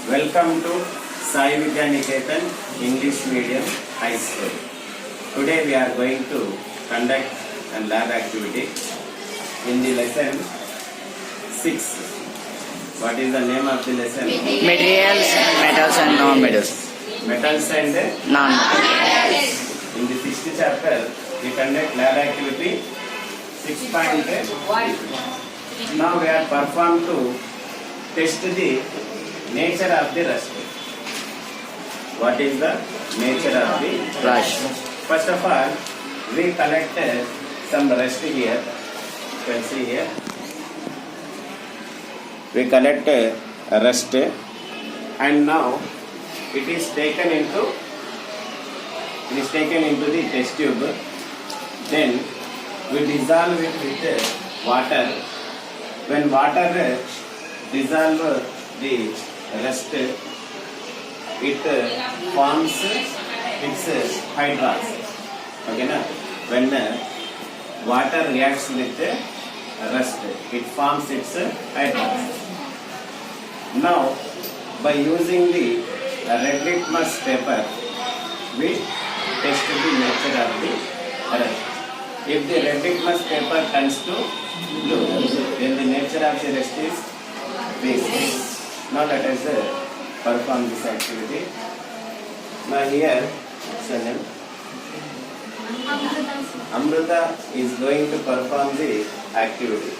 Welcome to Sai Vidyaniketan English Medium High School. Today we are going to conduct a lab activity in the lesson 6. What is the name of the lesson? Materials, metals and non-metals. Metals and Non-metals. in the 6th chapter we conduct lab activity 6.1. Now we are performed to test the nature of the rust. What is the nature of the Rust. First of all, we collected some rust here. You can see here. We collected rust, and now it is taken into the test tube. Then we dissolve it with water. When water dissolve the rust, it forms its hydras. Okay, na? When water reacts with rust, it forms its hydras. Now, by using the red litmus paper, we test the nature of the rust. If the red litmus paper turns to blue, then the nature of the rust is basic. Now let us perform this activity. Now here, Amrita is going to perform the activity.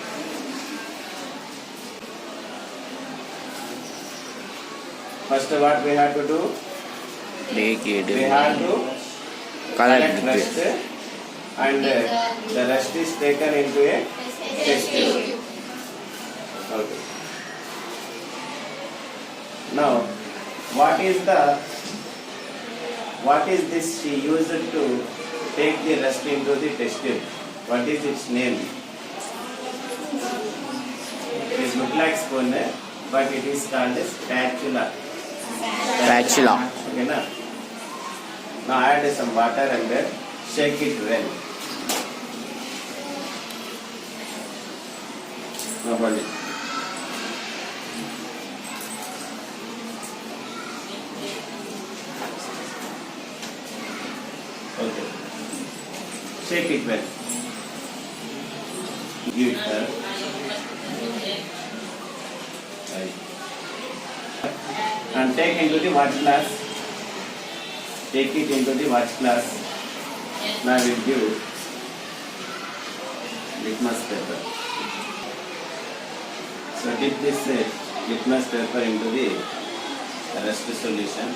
First, what we have to do? We have to collect rust, and the rust is taken into a test tube. Okay. Now, what is this she used to take the rust into the test tube? What is its name? It is look like spoon, but it is called as spatula. Spatula. Okay, na? Now add some water and then shake it well. Now hold it. Okay. Shake it well. Give it her. Right. And take into the watch glass. Take it into the watch glass. Now we will give litmus paper. So dip this litmus paper into the rust solution.